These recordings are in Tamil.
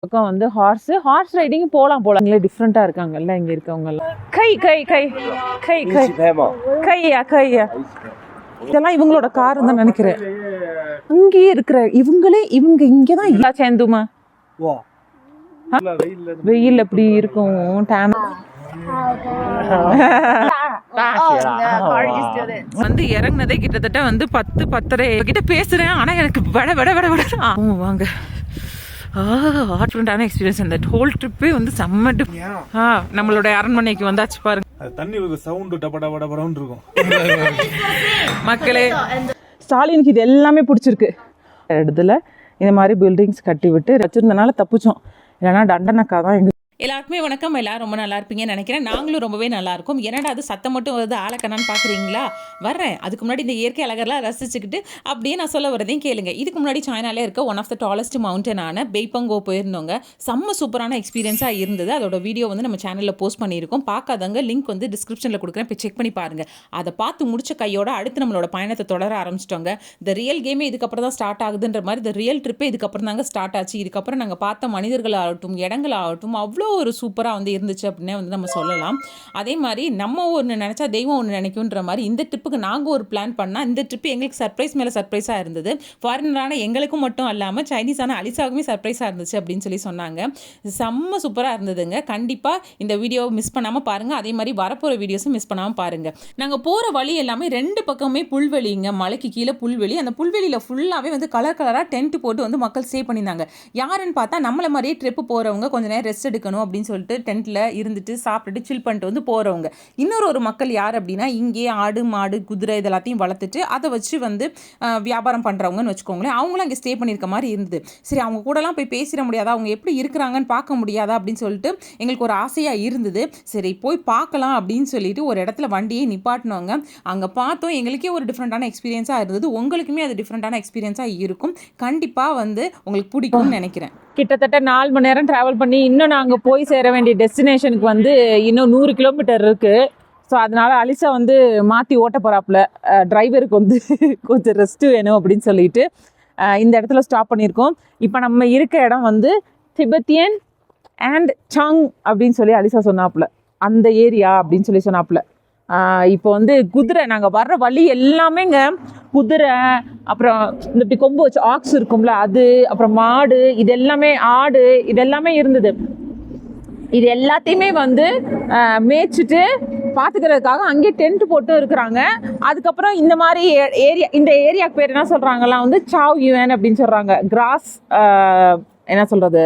பக்கம் வந்து ஹார்ஸ் ரைடிங் போகலாம் டிஃப்ரெண்ட்டாக இருக்காங்கல்ல இங்கே இருக்கவங்கெல்லாம். கை கை கை கை கை கையா கையா இதெல்லாம் இவங்களோட கார் தான் நினைக்கிறேன். அங்கேயே இருக்கிற இவங்க இங்கே தான் இல்லை சேர்ந்துமா வெயில் அப்படி இருக்கும் வந்து இறங்குனதே கிட்டத்தட்ட வந்து 10-10:30 கிட்ட பேசுறேன். ஆனா எனக்கு வாங்க ஆட்ஃபுல்லான எக்ஸ்பீரியன்ஸ். அந்த ஹோல் ட்ரிப்பே வந்து செம்ம நம்மளோட அரண்மனைக்கு வந்தாச்சு பாருங்க. தண்ணி சவுண்டு டபடபடபடன்னு இருக்கும். மக்களே ஸ்டாலினுக்கு இது எல்லாமே பிடிச்சிருக்கு. இடத்துல இந்த மாதிரி பில்டிங்ஸ் கட்டி விட்டு வச்சிருந்தனால தப்பிச்சோம், இல்லைன்னா தண்டனக்கா தான் எங்க. எல்லாருக்குமே வணக்கம். எல்லாரும் ரொம்ப நல்லா இருப்பீங்கன்னு நினைக்கிறேன். நாங்களும் ரொம்பவே நல்லா இருக்கும். என்னடா அது சத்தம் மட்டும் வருது ஆளக்கண்ணான்னு பார்க்குறீங்களா? வர்றேன். அதுக்கு முன்னாடி இந்த இயற்கை அழகெல்லாம் ரசிச்சுக்கிட்டு அப்படியே நான் சொல்ல வரதையும் கேளுங்க. இதுக்கு முன்னாடி சைனாலே இருக்க ஒன் ஆஃப் த டாலஸ்ட் மவுண்டனான பெய்பங்கோ போயிருந்தோங்க. செம்ம சூப்பரான எக்ஸ்பீரியன்ஸாக இருந்தது. அதோட வீடியோ வந்து நம்ம சேனலில் போஸ்ட் பண்ணியிருக்கோம். பார்க்காதவங்க லிங்க் வந்து டிஸ்கிரிப்ஷனில் கொடுக்குறேன், போய் செக் பண்ணி பாருங்கள். அதை பார்த்து முடிச்ச கையோட அடுத்து நம்மளோட பயணத்தை தொடர ஆரம்பிச்சிட்டோங்க. இந்த ரியல் கேமே இதுக்கப்புறம் தான் ஸ்டார்ட் ஆகுதுன்ற மாதிரி இந்த ரியல் ட்ரிப்பே இதுக்கப்புறம் தாங்க ஸ்டார்ட் ஆச்சு. இதுக்கப்புறம் நாங்கள் பார்த்த மனிதர்களாகட்டும் இடங்களாகட்டும் அவ்வளோ ஒரு சூப்பராக வந்து இருந்துச்சு அப்படின்னே வந்து நம்ம சொல்லலாம். அதே மாதிரி நம்ம ஒன்று நினச்சா தெய்வம் ஒன்று நினைக்குன்ற மாதிரி இந்த ட்ரிப்புக்கு நாங்கள் ஒரு பிளான் பண்ணால் இந்த ட்ரிப்பு எங்களுக்கு சர்ப்ரைஸ் மேலே சர்ப்ரைஸாக இருந்தது. ஃபாரினரான எங்களுக்கும் மட்டும் இல்லாமல் சைனீஸான அலிசாவுக்குமே சர்ப்ரைஸாக இருந்துச்சு அப்படின்னு சொல்லி சொன்னாங்க. செம்ம சூப்பராக இருந்ததுங்க. கண்டிப்பாக இந்த வீடியோவை மிஸ் பண்ணாமல் பாருங்கள். அதே மாதிரி வரப்போகிற வீடியோஸும் மிஸ் பண்ணாமல் பாருங்கள். நாங்கள் போகிற வழி எல்லாமே 2 பக்கமே புல்வெளிங்க, மலைக்கு கீழே புல்வெளி. அந்த புல்வெளியில் ஃபுல்லாகவே வந்து கலராக டென்ட் போட்டு வந்து மக்கள் ஸ்டே பண்ணியிருந்தாங்க. யாருன்னு பார்த்தா நம்மளை மாதிரியே ட்ரிப்பு போகிறவங்க கொஞ்சம் நேரம் ரெஸ்ட் எடுக்கணும் அப்படின்னு சொல்லிட்டு டென்ட்டில் இருந்துட்டு சாப்பிட்டுட்டு சில் பண்ணிட்டு வந்து போகிறவங்க. இன்னொரு மக்கள் யார் அப்படின்னா இங்கே ஆடு மாடு குதிரை இதெல்லாத்தையும் வளர்த்துட்டு அதை வச்சு வந்து வியாபாரம் பண்ணுறவங்கன்னு வச்சுக்கோங்களேன். அவங்களும் அங்கே ஸ்டே பண்ணியிருக்க மாதிரி இருந்தது. சரி, அவங்க கூடலாம் போய் பேசிட முடியாதா, அவங்க எப்படி இருக்கிறாங்கன்னு பார்க்க முடியாதா அப்படின்னு சொல்லிட்டு எங்களுக்கு ஒரு ஆசையாக இருந்தது. சரி போய் பார்க்கலாம் அப்படின்னு சொல்லிட்டு ஒரு இடத்துல வண்டியை நிப்பாட்டினவங்க. அங்கே பார்த்தோம், எங்களுக்கே ஒரு டிஃப்ரெண்ட்டான எக்ஸ்பீரியன்ஸாக இருந்தது. உங்களுக்குமே அது டிஃப்ரெண்ட்டான எக்ஸ்பீரியன்ஸாக இருக்கும். கண்டிப்பாக வந்து உங்களுக்கு பிடிக்கும்னு நினைக்கிறேன். கிட்டத்தட்ட 4 மணி நேரம் ட்ராவல் பண்ணி இன்னும் நாங்கள் போய் சேர வேண்டிய டெஸ்டினேஷனுக்கு வந்து இன்னும் 100 கிலோமீட்டர் இருக்குது. ஸோ அதனால் அலிசா வந்து மாற்றி ஓட்ட போகிறாப்புல. டிரைவருக்கு வந்து கொஞ்சம் ரெஸ்ட்டு வேணும் அப்படின்னு சொல்லிட்டு இந்த இடத்துல ஸ்டாப் பண்ணியிருக்கோம். இப்போ நம்ம இருக்க இடம் வந்து திபெத்தியன் அண்ட் சாங் அப்படின்னு சொல்லி அலிசா சொன்னாப்புல, அந்த ஏரியா அப்படின்னு சொல்லி சொன்னாப்புல. இப்போ வந்து குதிரை, நாங்கள் வர்ற வழி எல்லாமேங்க குதிரை, அப்புறம் இந்த இப்படி கொம்பு வச்சு ஆக்ஸ் இருக்கும்ல அது, அப்புறம் மாடு, இது எல்லாமே ஆடு, இது எல்லாமே இருந்தது. இது எல்லாத்தையுமே வந்து மேய்ச்சிட்டு பார்த்துக்கிறதுக்காக அங்கேயே டென்ட் போட்டு இருக்கிறாங்க. அதுக்கப்புறம் இந்த மாதிரி இந்த ஏரியாவுக்கு பேர் என்ன சொல்கிறாங்கலாம் வந்து சாவ் யுஎன் அப்படின்னு சொல்கிறாங்க. கிராஸ் என்ன சொல்கிறது,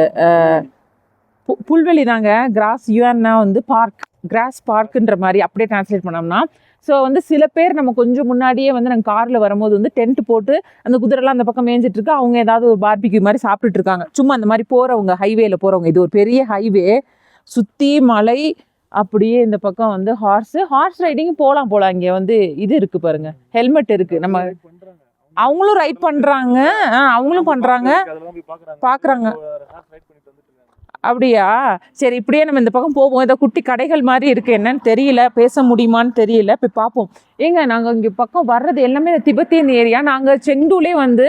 புல்வெளி தாங்க. கிராஸ் யுஎன்னா வந்து பார்க், கிராஸ் பார்க்குன்ற மாதிரி அப்படியே டிரான்ஸ்லேட் பண்ணோம்னா. ஸோ வந்து சில பேர் நம்ம கொஞ்சம் முன்னாடியே வந்து நாங்கள் காரில் வரும்போது வந்து டென்ட் போட்டு அந்த குதிரைலாம் அந்த பக்கம் மேய்ஞ்சிட்ருக்கு. அவங்க ஏதாவது ஒரு பார்பிக்யூ மாதிரி சாப்பிட்டுட்டு இருக்காங்க. சும்மா அந்த மாதிரி போகிறவங்க, ஹைவேல போகிறவங்க. இது ஒரு பெரிய ஹைவே, சுற்றி மலை, அப்படியே இந்த பக்கம் வந்து ஹார்ஸ் ரைடிங் போகலாம். இங்கே வந்து இது இருக்குது பாருங்க, ஹெல்மெட் இருக்குது. நம்ம அவங்களும் ரைட் பண்ணுறாங்க, அவங்களும் பண்ணுறாங்க, பார்க்குறாங்க. அப்படியா? சரி, இப்படியே நம்ம இந்த பக்கம் போவோம். ஏதோ குட்டி கடைகள் மாதிரி இருக்குது, என்னன்னு தெரியல, பேச முடியுமான்னு தெரியல, போய் பார்ப்போம். ஏங்க நாங்கள் இங்கே பக்கம் வர்றது எல்லாமே திபெத்தியன் ஏரியா. நாங்கள் செங்டூலே வந்து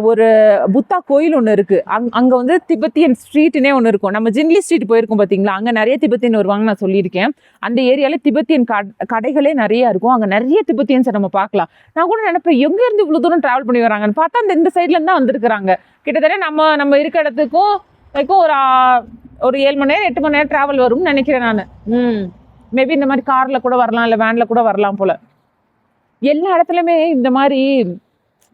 ஒரு புத்தா கோயில் ஒன்று இருக்குது. அங்கே வந்து திபெத்தியன் ஸ்ட்ரீட்டுனே ஒன்று இருக்கும். நம்ம ஜின்லி ஸ்ட்ரீட் போயிருக்கோம் பார்த்தீங்களா, அங்கே நிறைய திபெத்தியன் வருவாங்க, நான் சொல்லியிருக்கேன். அந்த ஏரியாவில் திபெத்தியன் கடைகளே நிறையா இருக்கும். அங்கே நிறைய திபெத்தியன்ஸை நம்ம பார்க்கலாம். நான் கூட நினைப்பேன் எங்கேருந்து இவ்வளோ தூரம் ட்ராவல் பண்ணி வராங்கன்னு. பார்த்தா இந்த சைட்லேருந்து தான் வந்திருக்கிறாங்க. கிட்டத்தட்ட நம்ம இருக்க இடத்துக்கும் ஒரு 7 மணி நேரம் 8 மணி நேரம் ட்ராவல் வரும்னு நினைக்கிறேன் நான். மேபி இந்த மாதிரி காரில் கூட வரலாம், இல்லை வேனில் கூட வரலாம் போல். எல்லா இடத்துலையுமே இந்த மாதிரி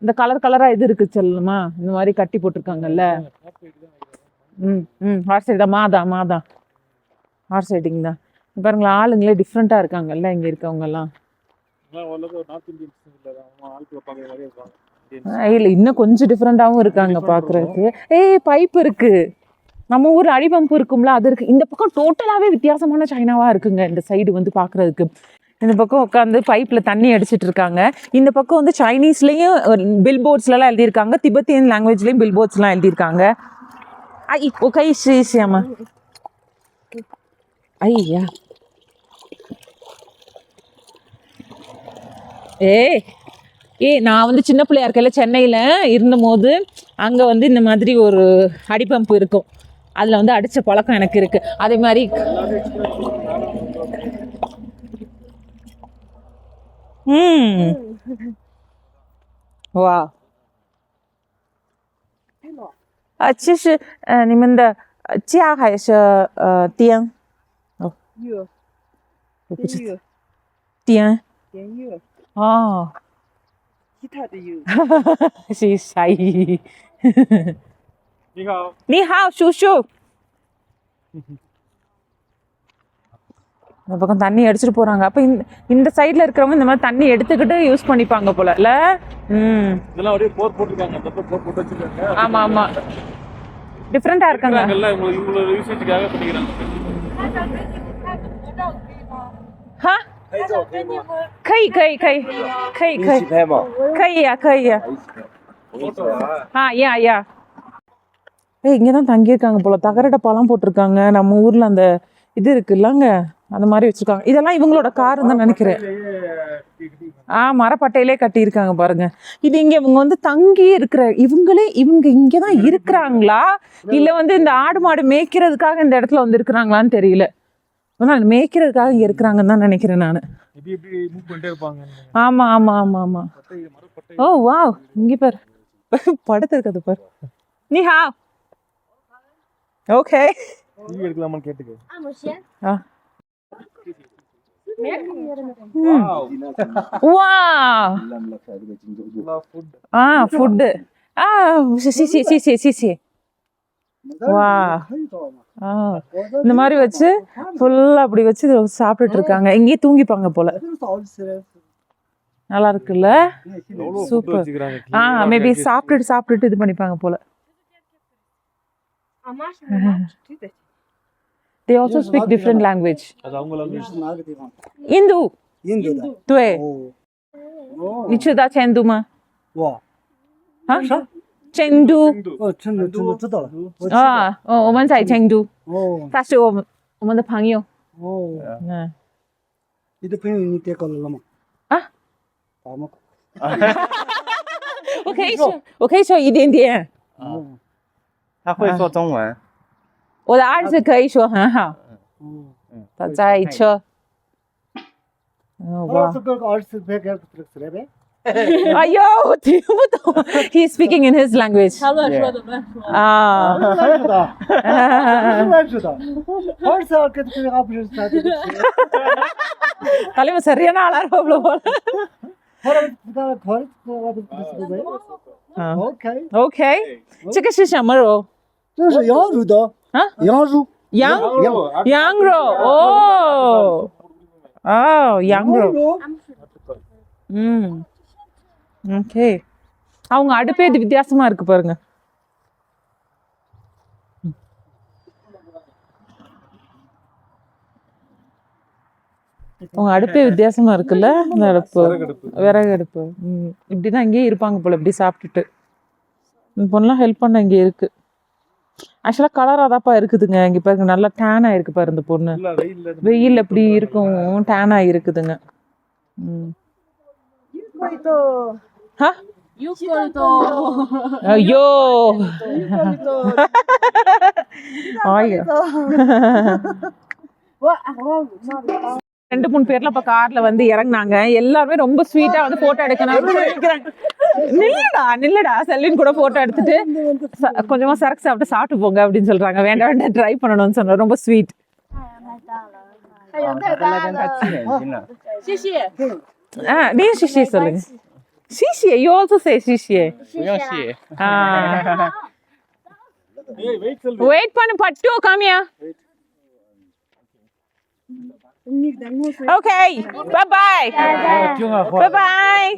இந்த கலராக இது இருக்குது செல்லுமா, இந்த மாதிரி கட்டி போட்டிருக்காங்கல்ல. ஹார்ஸ் ரைடு தான், மாதா ஹார்ஸ் ரைடிங் தான். பாருங்களா, ஆளுங்களே டிஃப்ரெண்ட்டாக இருக்காங்கல்ல இங்கே இருக்கவங்கெல்லாம். இல்லை, இன்னும் கொஞ்சம் டிஃப்ரெண்ட்டாகவும் இருக்காங்க பார்க்குறதுக்கு. பைப் இருக்குது, நம்ம ஊர் அடிபம்பு இருக்கும்ல அது இருக்குது. இந்த பக்கம் டோட்டலாகவே வித்தியாசமான சைனாவாக இருக்குங்க. இந்த சைடு வந்து பார்க்குறதுக்கு இந்த பக்கம் உட்காந்து பைப்பில் தண்ணி அடிச்சிட்டு இருக்காங்க. இந்த பக்கம் வந்து சைனீஸ்லேயும் பில்போர்ட்ஸ்லாம் எழுதியிருக்காங்க, திபெத்தியன் லாங்குவேஜ்லேயும் பில்போர்ட்ஸ்லாம் எழுதியிருக்காங்க. கை ஸ்ரீசியாமா ஐயா நான் வந்து சின்ன பிள்ளையா இருக்கையில சென்னையில் இருந்தபோது அங்கே வந்து இந்த மாதிரி ஒரு அடிப்பம்பு இருக்கும். அதில் வந்து அடித்த பழக்கம் எனக்கு இருக்குது. அதே மாதிரி哇，这是你们的家还是店？哦，我不知道。店。哦。其他的有。是啥意？你好，你好，叔叔。இந்த பக்கம் தண்ணி அடிச்சுட்டு போறாங்க. அப்ப இந்த சைடுல இருக்கிறவங்க இந்த மாதிரி தண்ணி எடுத்துக்கிட்டு யூஸ் பண்ணிப்பாங்க போல இல்ல? இதெல்லாம் அப்படியே போர் போட்டுருக்காங்க. அந்த போர் போட்டு வச்சிருக்காங்க. ஆமா ஆமா. டிஃபரெண்டா இருக்காங்க. எல்லாம் இவங்களோட யூசேஜ்க்காக பண்ணிக்கிறாங்க. ஹா? 可以可以可以可以可以可以呀可以呀。ஆ யா யா. இங்கே தான் தங்கியிருக்காங்க போல. தகர டப்பாலாம் போட்டிருக்காங்க. நம்ம ஊரில் அந்த இது இருக்குல்லங்க அந்த மாதிரி வச்சுருக்காங்க. இதெல்லாம் இவங்களோட கார் தான் நினைக்கிறேன். மரப்பட்டையிலே கட்டியிருக்காங்க பாருங்க. இது இங்கே இவங்க வந்து தங்கி இருக்கிற இவங்க இங்கே தான் இருக்கிறாங்களா இல்லை வந்து இந்த ஆடு மாடு மேய்க்கிறதுக்காக இந்த இடத்துல வந்து இருக்கிறாங்களான்னு தெரியல. ஆனால் மேய்க்கிறதுக்காக இங்கே இருக்கிறாங்கன்னு தான் நினைக்கிறேன் நான். ஆமாம் ஆமாம் ஆமாம் ஆமாம். ஓ வா இங்கே பாரு படுத்து இருக்குது பாரு. நீ ஹா ஓகே எடுக்கலாமான்னு கேட்டுக்க.哇！ஃபுட்.谢谢。வா. இந்த மாதிரி வச்சு ஃபுல்லா அப்படி வச்சு சாப்பிட்டுட்டு இருக்காங்க. இங்கேயே தூங்கிப்பாங்க போல. நல்லா இருக்குல்ல? சூப்பர். மேபி சாப்பிட்டுட்டு இது பண்ணிப்பாங்க போல. They also speak different language.印度。对。你知道成都吗？成都。成都知道了。我们在成都。他是我们的朋友。你的朋友你带过来了吗？我可以说一点点。他会说中文。我的儿子可以说很好。他在车。哇！哎呦，我听不懂。He's speaking in his language. 他乱说的。தலைவர் சரியான ஆளா இருப்பாப்ல போல. OK， 这个是什么肉？这是羊肉的。羊肉。羊肉。羊肉。ஓகே. அவங்க அடுப்பே இது வித்தியாசமா இருக்கு பாருங்க. அவங்க அடுப்பே வித்தியாசமா இருக்குல்ல? இந்த அடுப்பு விறகு அடுப்பு. இப்படிதான் இங்கேயே இருப்பாங்க போல. இப்படி சாப்பிட்டுட்டு இந்த பொண்ணுலாம் ஹெல்ப் பண்ண இங்கே இருக்கு. ஆக்சுவலாக கலராக தான்ப்பா இருக்குதுங்க. இங்கே பாருங்க நல்லா டேன் ஆகிருக்கு பாரு இந்த பொண்ணு. வெயில் எப்படி இருக்கும் டேன் ஆகிருக்குதுங்க. ஐயோ 2-3 பேர்ல இப்ப கார்ல வந்து இறங்குனாங்க. எல்லாருமே ரொம்ப ஸ்வீட்டா வந்து போட்டோ எடுக்கணும். நில்லடா செல்லின் கூட போட்டோ எடுத்துட்டு கொஞ்சமா சரக்கு சாப்பிட்டு போங்க அப்படின்னு சொல்றாங்க. வேண்டாம் ட்ரை பண்ணணும்னு சொன்ன. ரொம்ப sweet. 谢谢。你也谢谢சொல்லுங்க. 谢谢 you also say 谢谢. 不用谢。wait பண்ணு பட்டு come here. Okay, bye bye. Bye bye.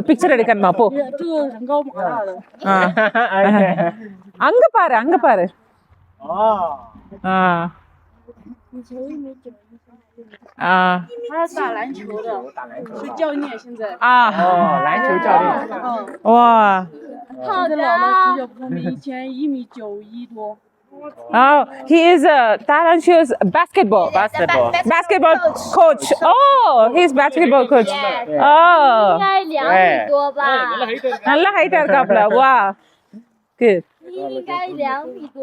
Picture எடுக்கணுமா போ. அங்க பாரு. 他是打篮球的，是教练现在。篮球教练。哇。他的老了足球不以前1.91米多。he is a 打篮球 basketball coach. He's basketball coach. 应该2米多吧。நல்ல ஹைட்டா இருக்காப்ல. வா. Good. 你应该2米多。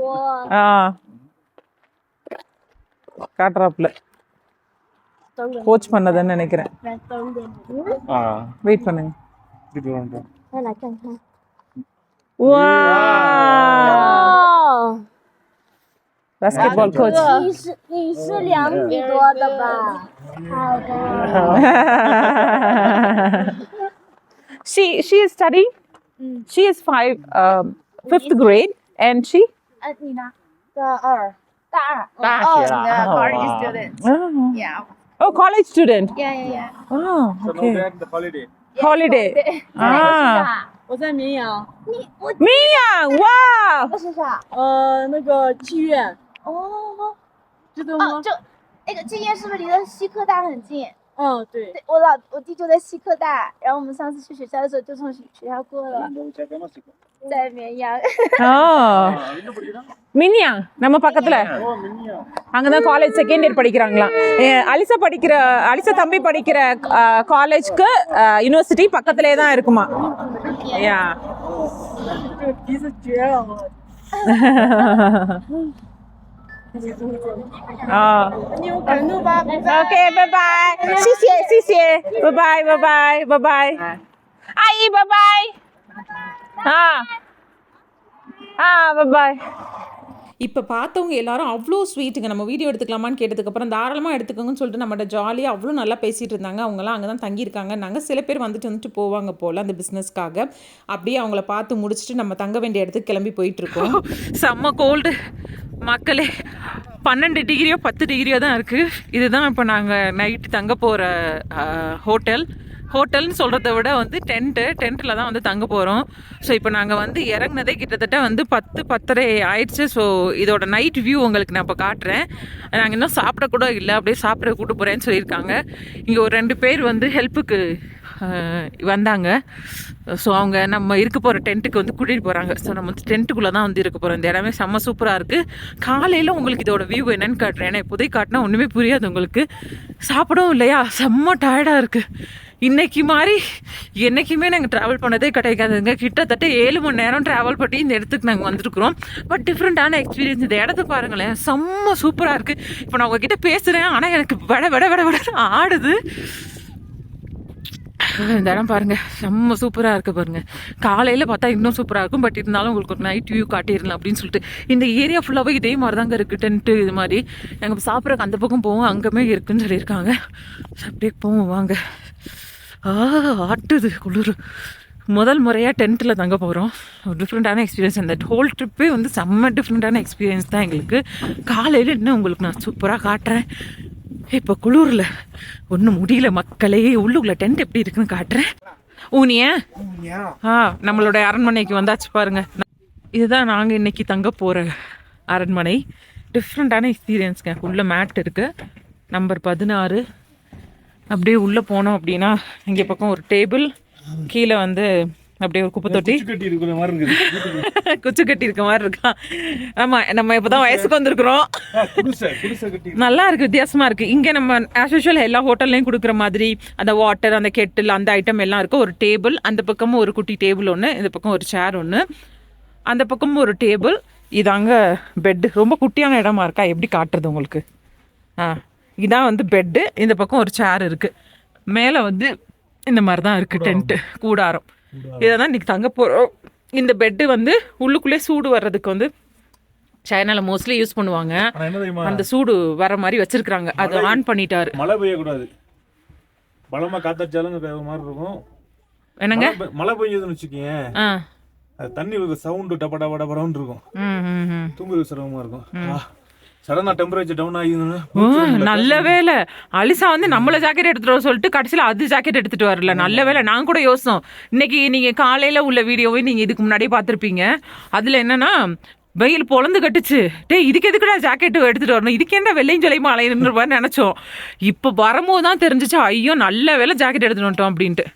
காட்டுறாப்புல கோச் பண்ணதுன்னு நினைக்கிறேன். 来等等， 啊， வெயிட் பண்ணுங்க. 再来看看。 வா哦， basketball coach. 你是2米多的吧？好的。 she is studying. She is 5th grade and she 你呢？大二。大二。大学了。 college student. Yeah. oh college student. Yeah, yeah, yeah. Oh, So now okay. they are in the holiday. Holiday. 我在绵阳， Mia, wow. 这是啥？那个剧院，哦，知道吗？就那个剧院是不是离得西科大很近？嗯，对，对，我弟就在西科大，然后我们上次去学校的时候就从学校过了，在绵阳。 Oh. மினியா நம்ம பக்கத்துல அங்கதான் காலேஜ் செகண்ட் இயர் படிக்கிறாங்களாம். அலிசா தம்பி படிக்கிற காலேஜ்க்கு யூனிவர்சிட்டி பக்கத்துலயே தான் இருக்குமா. யா 这个鼻子绝了，我。 啊， 你有感动吧？ OK， 拜拜，谢谢，拜拜，阿姨拜拜，拜拜。இப்போ பார்த்தவங்க எல்லாரும் அவ்வளோ ஸ்வீட்டுங்க. நம்ம வீடியோ எடுத்துக்கலாமான்னு கேட்டதுக்கப்புறம் தாராளமாக எடுத்துக்கோங்கன்னு சொல்லிட்டு நம்மகிட்ட ஜாலியாக அவ்வளோ நல்லா பேசிகிட்டு இருந்தாங்க. அவங்களாம் அங்கே தான் தங்கியிருக்காங்க. நாங்கள் சில பேர் வந்துட்டு போவாங்க போல் அந்த பிஸ்னஸ்க்காக. அப்படியே அவங்கள பார்த்து முடிச்சுட்டு நம்ம தங்க வேண்டிய இடத்துக்கு கிளம்பி போயிட்டுருக்கோம். செம்ம கோல்டு மக்களே, 12 டிகிரியோ 10 டிகிரியோ தான் இருக்குது. இதுதான் இப்போ நாங்கள் நைட்டு தங்க போகிற ஹோட்டல்னு சொல்கிறத விட டென்ட்டில் தான் தங்க போகிறோம். ஸோ இப்போ நாங்கள் இறங்குனதே கிட்டத்தட்ட 10-10:30 ஆயிடுச்சு. ஸோ இதோட நைட் வியூ உங்களுக்கு நான் இப்போ காட்டுறேன். நாங்கள் இன்னும் சாப்பிடக்கூட இல்லை, அப்படியே சாப்பிட கூட்டு போகிறேன்னு சொல்லியிருக்காங்க. இங்கே ஒரு 2 பேர் ஹெல்ப்புக்கு வந்தாங்க. ஸோ அவங்க நம்ம இருக்க போகிற டென்ட்டுக்கு கூட்டிகிட்டு போகிறாங்க. ஸோ நம்ம டென்ட்டுக்குள்ளே தான் இருக்க போகிறோம். இந்த இடமே செம்ம சூப்பராக இருக்குது. காலையில் உங்களுக்கு இதோட வியூ என்னென்னு காட்டுறேன். ஏன்னா இப்போதைக்கு காட்டினா ஒன்றுமே புரியாது உங்களுக்கு. சாப்பிடவும் இல்லையா, செம்ம டயர்டாக இருக்குது. இன்னைக்கு மாதிரி என்றைக்குமே நாங்கள் ட்ராவல் பண்ணதே கிடைக்காதுங்க. கிட்டத்தட்ட 7 மணி நேரம் ட்ராவல் பண்ணி இந்த இடத்துக்கு நாங்கள் வந்துருக்குறோம். பட் டிஃப்ரெண்ட்டான எக்ஸ்பீரியன்ஸ். இந்த இடத்த பாருங்களேன், செம்ம சூப்பராக இருக்குது. இப்போ நான் உங்ககிட்ட பேசுகிறேன், ஆனால் எனக்கு விட ஆடுது. இந்த இடம் பாருங்கள், செம்ம சூப்பராக இருக்குது பாருங்கள். காலையில் பார்த்தா இன்னும் சூப்பராக இருக்கும். பட் இருந்தாலும் உங்களுக்கு ஒரு நைட் வியூ காட்டிடலாம் அப்படின்னு சொல்லிட்டு இந்த ஏரியா ஃபுல்லாகவே இதே மாதிரி தாங்க இருக்குது. டென்ட்டு இது மாதிரி நாங்கள் சாப்பிட்றக்கு அந்த பக்கம் போவோம், அங்கேயுமே இருக்குதுன்னு சொல்லியிருக்காங்க. அப்படியே போவோம் வாங்க. ஆட்டுது குளிர். முதல் முறையாக டென்ட்டில் தங்க போகிறோம். ஒரு டிஃப்ரெண்ட்டான எக்ஸ்பீரியன்ஸ். அந்த ஹோல் ட்ரிப்பே செம்ம டிஃப்ரெண்ட்டான எக்ஸ்பீரியன்ஸ் தான் எங்களுக்கு. காலையில் இன்னும் உங்களுக்கு நான் சூப்பராக காட்டுறேன். இப்போ குளூரில் ஒன்றும் முடியல மக்களே. உள்ளுக்குள்ள டென்ட் எப்படி இருக்குன்னு காட்டுறேன். ஊனியா நம்மளோட அரண்மனைக்கு வந்தாச்சு பாருங்க. இதுதான் நாங்கள் இன்னைக்கு தங்க போகிற அரண்மனை. டிஃப்ரெண்ட்டான எக்ஸ்பீரியன்ஸ்ங்க. உள்ள மேட் இருக்குது, நம்பர் 16. அப்படியே உள்ளே போனோம் அப்படின்னா இங்கே பக்கம் ஒரு டேபிள், கீழே அப்படியே ஒரு குப்பை தொட்டி, குச்சி கட்டி இருக்க மாதிரி இருக்கா. ஆமாம், நம்ம இப்போ தான் வயசுக்கு வந்திருக்கிறோம். நல்லா இருக்குது, வித்தியாசமாக இருக்குது. இங்கே நம்ம ஆஸ் யூஷுவல் எல்லா ஹோட்டல்லையும் கொடுக்குற மாதிரி அந்த வாட்டர், அந்த கெட்டில், அந்த ஐட்டம் எல்லாம் இருக்குது. ஒரு டேபிள், அந்த பக்கமும் ஒரு குட்டி டேபிள் ஒன்று, இந்த பக்கம் ஒரு சேர் ஒன்று, அந்த பக்கமும் ஒரு டேபிள். இதாங்க பெட்டு. ரொம்ப குட்டியான இடமா இருக்கா, எப்படி காட்டுறது உங்களுக்கு. இதான் பெட்டு. இந்த பக்கம் ஒரு சேர் இருக்குது. மேலே இந்த மாதிரி தான் இருக்குது டென்ட்டு, கூடாரம். இதை தான் இன்றைக்கி தங்க போகிறோம். இந்த பெட்டு உள்ளுக்குள்ளே சூடு வர்றதுக்கு சைனாவில் மோஸ்ட்லி யூஸ் பண்ணுவாங்க. அந்த சூடு வர மாதிரி வச்சிருக்காங்க. அது ஆன் பண்ணிட்டாரு. மழை பெய்யக்கூடாது, பலமாக காத்தாச்சாலும் மாதிரி இருக்கும். என்னங்க மழை பெய்யுதுன்னு வச்சுக்கோங்க, தண்ணி சவுண்டு டப்ப டப்ப டப்படன்னு இருக்கும். தூங்குறது சிரமமாக இருக்கும். சடனா டெம்பரேச்சர் டவுன் ஆகிதுன்னு. நல்ல வேலை அலிசா நம்மள ஜாக்கெட் எடுத்துட்டு வர சொல்லிட்டு கடைசியில் அது ஜாக்கெட் எடுத்துட்டு வரல. நல்ல வேலை. நான் கூட யோசித்தோம், இன்னைக்கு நீங்கள் காலையில் உள்ள வீடியோவை நீங்கள் இதுக்கு முன்னாடியே பார்த்துருப்பீங்க. அதில் என்னன்னா வெயில் பொழந்து கட்டுச்சு. இதுக்கு எதுக்குடா ஜாக்கெட்டு எடுத்துகிட்டு வரணும், இதுக்கு என்ன வெள்ளையும் சொல்லியுமா அலையின்னு நினச்சோம். இப்போ வரும்போது தான் தெரிஞ்சிச்சு, ஐயோ நல்ல வேலை ஜாக்கெட் எடுத்துகிட்டு வந்துட்டோம் அப்படின்ட்டு.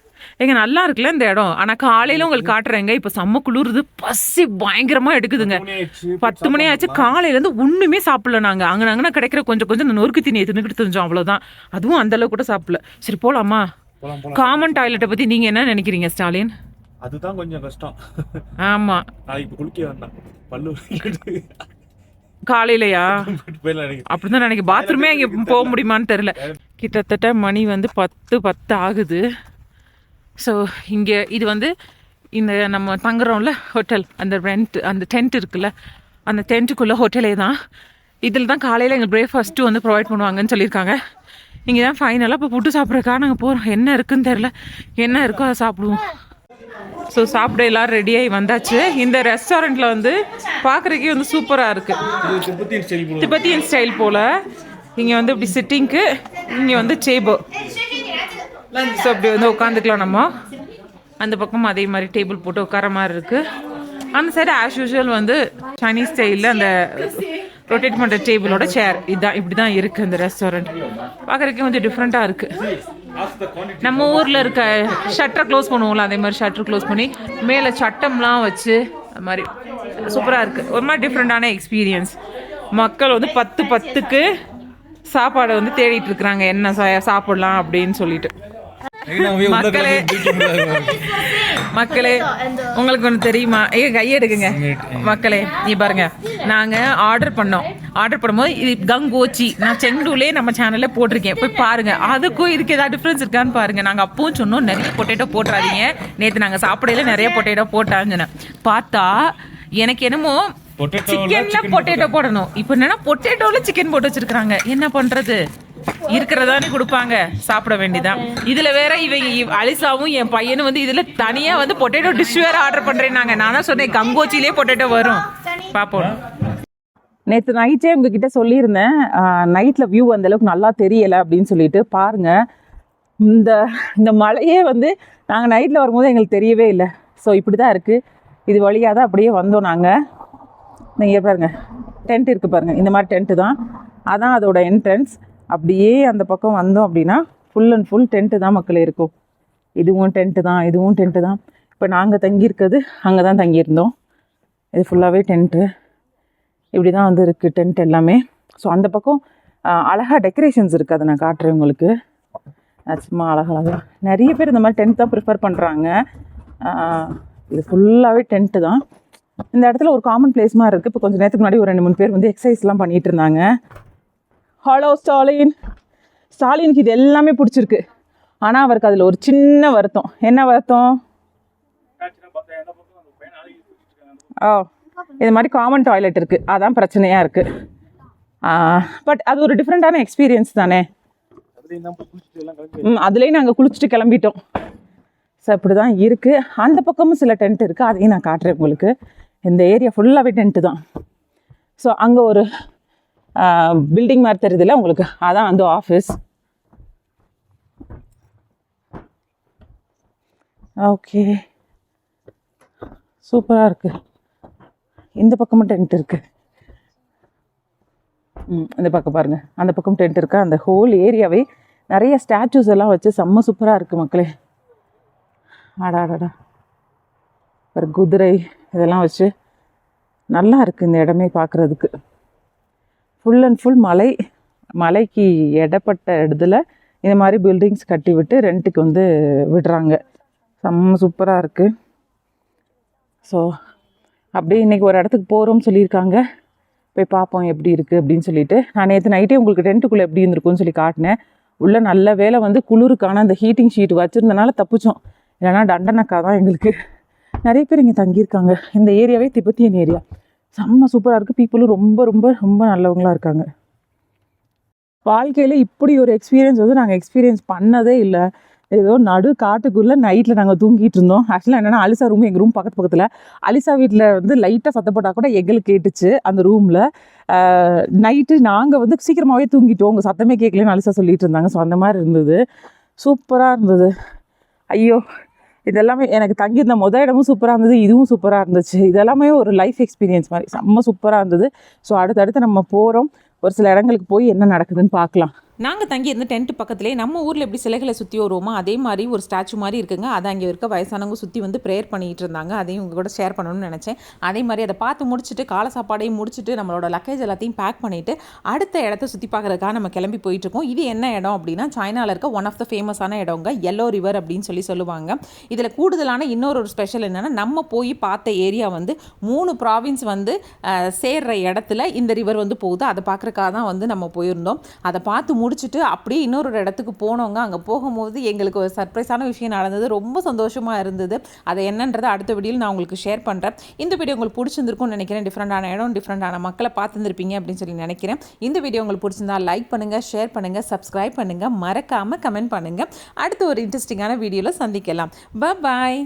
எங்க நல்லா இருக்குல்ல இந்த இடம். ஆனால் காலையில் உங்களுக்கு காட்டுறேங்க. இப்போ செம்ம குளிருது, பசி பயங்கரமாக எடுக்குதுங்க. 10 மணி ஆச்சு. காலையிலேருந்து ஒன்றுமே சாப்பிடல. நாங்கள் அங்கே கிடைக்கிற கொஞ்சம் நொறுக்கு தீனியை தின்னுக்கிட்டு தெரிஞ்சோம், அவ்வளோதான். அதுவும் அந்தளவு கூட சாப்பிடல. சரி போகலாமா? காமன் டாய்லெட்டை பற்றி நீங்கள் என்ன நினைக்கிறீங்க ஸ்டாலின்? அதுதான் கொஞ்சம் கஷ்டம். ஆமாம். நாளைக்கு குளிக்க வேண்டாம், பல்லு காலையிலையா? போயிடலாம் எனக்கு. அப்படிதான் நினைக்க. பாத்ரூமே அங்கே போக முடியுமான்னு தெரில. கிட்டத்தட்ட மணி வந்து 10 ஆகுது. ஸோ இங்கே இது வந்து இந்த நம்ம தங்குறோம்ல ஹோட்டல், அந்த அந்த டென்ட் இருக்குல்ல, அந்த டென்ட்டுக்குள்ளே ஹோட்டலே தான். இதில் தான் காலையில் எங்கள் பிரேக்ஃபாஸ்ட்டு வந்து ப்ரொவைட் பண்ணுவாங்கன்னு சொல்லியிருக்காங்க. இங்கே தான் ஃபைனலாக இப்போ புட்டு சாப்பிட்றக்கா நாங்கள் போகிறோம். என்ன இருக்குன்னு தெரில, என்ன இருக்கோ அதை சாப்பிடுவோம். ஸோ சாப்பிட எல்லோரும் ரெடியாகி வந்தாச்சு. இந்த ரெஸ்டாரண்ட்டில் வந்து பார்க்குறக்கே வந்து சூப்பராக இருக்குது. திபெத்தியன் ஸ்டைல் போல். இங்கே வந்து இப்படி சிட்டிங்க்கு, இங்கே வந்து டேபிள். ஸோ அப்படி வந்து உட்காந்துக்கலாம் நம்ம. அந்த பக்கம் அதே மாதிரி டேபிள் போட்டு உட்கார மாதிரி இருக்குது. அந்த சைடு ஆஸ் யூஷுவல் வந்து சைனீஸ் ஸ்டைலில் அந்த ரொட்டேட் பண்ணுற டேபிளோட சேர் இதுதான். இப்படி தான் இருக்குது இந்த ரெஸ்டாரண்ட். பார்க்குறக்கே கொஞ்சம் டிஃப்ரெண்ட்டாக இருக்குது. நம்ம ஊரில் இருக்க ஷட்டரை க்ளோஸ் பண்ணுவோம்ல, அதே மாதிரி ஷட்டர் க்ளோஸ் பண்ணி மேலே சட்டம்லாம் வச்சு அது மாதிரி சூப்பராக இருக்குது. ஒரு மாதிரி டிஃப்ரெண்ட்டான எக்ஸ்பீரியன்ஸ். மக்கள் வந்து 10-10க்கு சாப்பாடை வந்து தேடிட்டு இருக்கிறாங்க, என்ன சாப்பிடலாம் அப்படின்னு சொல்லிட்டு. மக்களே உங்களுக்கு ஒன்று தெரியுமா? கையெடுக்குங்க மக்களே. நீ பாருங்க, நாங்கள் ஆர்டர் பண்ணும்போது இது கங்கோச்சி, நான் செங்கடூலே நம்ம சேனலில் போட்டிருக்கேன், போய் பாருங்க. அதுக்கும் இதுக்கு ஏதாவது டிஃப்ரென்ஸ் இருக்கான்னு பாருங்க. நாங்கள் அப்பவும் சொன்னோம் நிறைய பொட்டேட்டோ போட்டுறாதீங்க, நேற்று நாங்கள் சாப்பிடையில நிறைய பொட்டேட்டோ போட்டாங்கன்னு பார்த்தா எனக்கு என்னமோ சிக்கன்ல பொட்டேட்டோ போடணும். இப்போ என்னன்னா பொட்டேட்டோல சிக்கன் போட்டு வச்சிருக்காங்க. என்ன பண்றது? இருக்கிறதானே கொடுப்பாங்க, சாப்பிட வேண்டியதான். இதுல வேற இவங்க அலிசாவும் என் பையனும் வந்து இதுல தனியா வந்து பொட்டேட்டோ டிஷ் வேற ஆர்டர் பண்றேன்னாங்க. நானா சொன்னேன் கங்கோச்சிலே பொட்டேட்டோ வரும், பாப்போம். நேற்று நைட்டே உங்ககிட்ட சொல்லியிருந்தேன், நைட்டில் வியூ அந்த அளவுக்கு நல்லா தெரியலை அப்படின்னு சொல்லிட்டு. பாருங்க, இந்த மலையே வந்து நாங்கள் நைட்டில் வரும்போது எங்களுக்கு தெரியவே இல்லை. ஸோ இப்படி தான் இருக்குது. இது வழியாக தான் அப்படியே வந்தோம் நாங்கள். நீங்கள் பாருங்கள், டென்ட் இருக்குது பாருங்கள். இந்த மாதிரி டென்ட்டு தான், அதான் அதோட என்ட்ரன்ஸ். அப்படியே அந்த பக்கம் வந்தோம் அப்படின்னா ஃபுல் அண்ட் ஃபுல் டென்ட்டு தான் மக்கள் இருக்கும். இதுவும் டென்ட்டு தான், இதுவும் டென்ட்டு தான். இப்போ நாங்கள் தங்கியிருக்கிறது அங்கே தான் தங்கியிருந்தோம். இது ஃபுல்லாகவே டென்ட்டு. இப்படி தான் வந்து இருக்குது டென்ட் எல்லாமே. ஸோ அந்த பக்கம் அழகாக டெக்கரேஷன்ஸ் இருக்குது, அதை நான் காட்டுறேன் உங்களுக்கு. சும்மா அழகழகாக நிறைய பேர் இந்த மாதிரி டென்ட் தான் ப்ரிஃபர் பண்ணுறாங்க. இது ஃபுல்லாகவே டென்ட்டு தான். இந்த இடத்துல ஒரு காமன் பிளேஸ் மாதிரி இருக்குது. இப்போ கொஞ்சம் நேரத்துக்கு முன்னாடி ஒரு 2-3 பேர் வந்து எக்ஸசைஸ்லாம் பண்ணிகிட்டு இருந்தாங்க. ஹலோ ஸ்டாலினுக்கு இது எல்லாமே பிடிச்சிருக்கு. ஆனால் அவருக்கு அதில் ஒரு சின்ன வருத்தம். என்ன வருத்தம்? இது மாதிரி காமன் டாய்லெட் இருக்குது, அதான் பிரச்சனையாக இருக்குது. பட் அது ஒரு டிஃப்ரெண்ட்டான எக்ஸ்பீரியன்ஸ் தானே. அதுலேயும் நாங்கள் குளிச்சுட்டு கிளம்பிட்டோம். ஸோ இப்படி தான் இருக்குது. அந்த பக்கமும் சில டென்ட் இருக்குது, அதையும் நான் காட்டுறேன் உங்களுக்கு. இந்த ஏரியா ஃபுல்லாகவே டென்ட்டு தான். ஸோ அங்கே ஒரு பில்டிங் மாதிரி தெரியுதுல்ல உங்களுக்கு, அதான் வந்து ஆஃபீஸ். ஓகே, சூப்பராக இருக்குது. இந்த பக்கமும் டென்ட் இருக்குது. இந்த பக்கம் பாருங்கள், அந்த பக்கம் டென்ட் இருக்குது. அந்த ஹோல் ஏரியாவே நிறைய ஸ்டாச்சூஸ் எல்லாம் வச்சு செம்ம சூப்பராக இருக்குது மக்களே. ஆடாடா, ஒரு குதிரை இதெல்லாம் வச்சு நல்லா இருக்குது இந்த இடமே பார்க்குறதுக்கு. ஃபுல் அண்ட் ஃபுல் மலைக்கு இடப்பட்ட இடத்துல இந்த மாதிரி பில்டிங்ஸ் கட்டி விட்டு ரெண்ட்டுக்கு வந்து விடுறாங்க. செம்ம சூப்பராக இருக்குது. ஸோ அப்படியே இன்றைக்கி ஒரு இடத்துக்கு போகிறோம்னு சொல்லியிருக்காங்க, போய் பார்ப்போம் எப்படி இருக்குது அப்படின்னு சொல்லிட்டு. நான் நேற்று நைட்டே உங்களுக்கு டென்ட்டுக்குள்ளே எப்படி இருந்திருக்குன்னு சொல்லி காட்டினேன். உள்ளே நல்ல வேலை வந்து குளிருக்கான அந்த ஹீட்டிங் ஷீட் வச்சுருந்தனால தப்பிச்சோம். இல்லைனா டண்டனக்கா தான் எங்களுக்கு. நிறைய பேர் இங்கே தங்கியிருக்காங்க. இந்த ஏரியாவே திபெத்தியன் ஏரியா, செம்ம சூப்பராக இருக்குது. பீப்புளும் ரொம்ப ரொம்ப ரொம்ப நல்லவங்களாக இருக்காங்க. வாழ்க்கையில் இப்படி ஒரு எக்ஸ்பீரியன்ஸ் வந்து நாங்கள் எக்ஸ்பீரியன்ஸ் பண்ணதே இல்லை. ஏதோ நடு காட்டுக்குள்ளே நைட்டில் நாங்கள் தூங்கிட்டு இருந்தோம். ஆக்சுவலாக என்னென்னா, அலிசா ரூம் எங்கள் ரூம் பக்கத்தில். அலிசா வீட்டில் வந்து லைட்டாக சத்தப்பட்டால் கூட எங்களுக்கு கேட்டுச்சு அந்த ரூமில். நைட்டு நாங்கள் வந்து சீக்கிரமாகவே தூங்கிட்டோம், உங்கள் சத்தமே கேட்கலன்னு அலிசா சொல்லிட்டு இருந்தாங்க. ஸோ அந்த மாதிரி இருந்தது, சூப்பராக இருந்தது. ஐயோ, இதெல்லாமே எனக்கு தங்கியிருந்த இடமும் சூப்பராக இருந்தது, இதுவும் சூப்பராக இருந்துச்சு. இதெல்லாமே ஒரு லைஃப் எக்ஸ்பீரியன்ஸ் மாதிரி செம்ம சூப்பராக இருந்தது. ஸோ அடுத்தடுத்து நம்ம போகிறோம், ஒரு சில இடங்களுக்கு போய் என்ன நடக்குதுன்னு பார்க்கலாம். நாங்கள் தங்கி இருந்த டென்ட் பக்கத்துலேயே நம்ம ஊரில் எப்படி சிலைகளை சுற்றி வருவோமோ அதே மாதிரி ஒரு ஸ்டாச்சு மாதிரி இருக்குங்க. அதை அங்கே இருக்க வயசானவங்க சுற்றி வந்து ப்ரேயர் பண்ணிகிட்டு இருந்தாங்க. அதையும் உங்கள் கூட ஷேர் பண்ணணும்னு நினச்சேன். அதே மாதிரி அதை பார்த்து முடிச்சுட்டு காலை சாப்பாடையும் முடிச்சுட்டு நம்மளோட லக்கேஜ் எல்லாத்தையும் பேக் பண்ணிவிட்டு அடுத்த இடத்த சுற்றி பார்க்குறதுக்காக நம்ம கிளம்பி போயிட்டுருக்கோம். இது என்ன இடம் அப்படின்னா சைனாவில் இருக்க ஒன் ஆஃப் த ஃபேமஸான இடங்க எல்லோ ரிவர் அப்படின்னு சொல்லுவாங்க. இதில் கூடுதலான இன்னொரு ஸ்பெஷல் என்னென்னா நம்ம போய் பார்த்த ஏரியா வந்து 3 ப்ராவின்ஸ் வந்து சேர்ற இடத்துல இந்த ரிவர் வந்து போகுது. அதை பார்க்குறக்காக தான் வந்து நம்ம போயிருந்தோம். அதை பார்த்து முடிச்சுட்டு அப்படியே இன்னொரு இடத்துக்கு போனவங்க. அங்கே போகும்போது எங்களுக்கு ஒரு சர்ப்ரைஸான விஷயம் நடந்தது. ரொம்ப சந்தோஷமாக இருந்தது. அதை என்னன்றதை அடுத்த வீடியோவில் நான் உங்களுக்கு ஷேர் பண்ணுறேன். இந்த வீடியோ உங்களுக்கு பிடிச்சிருந்துருக்கும்னு நினைக்கிறேன். டிஃப்ரெண்டான இடம், டிஃப்ரெண்டான மக்களை பார்த்துருப்பீங்க அப்படின்னு சொல்லி நினைக்கிறேன். இந்த வீடியோ உங்களுக்கு பிடிச்சிருந்தா லைக் பண்ணுங்கள், ஷேர் பண்ணுங்கள், சப்ஸ்கிரைப் பண்ணுங்கள், மறக்காமல் கமெண்ட் பண்ணுங்கள். அடுத்த ஒரு இன்ட்ரெஸ்டிங்கான வீடியோவில் சந்திக்கலாம். பாய்.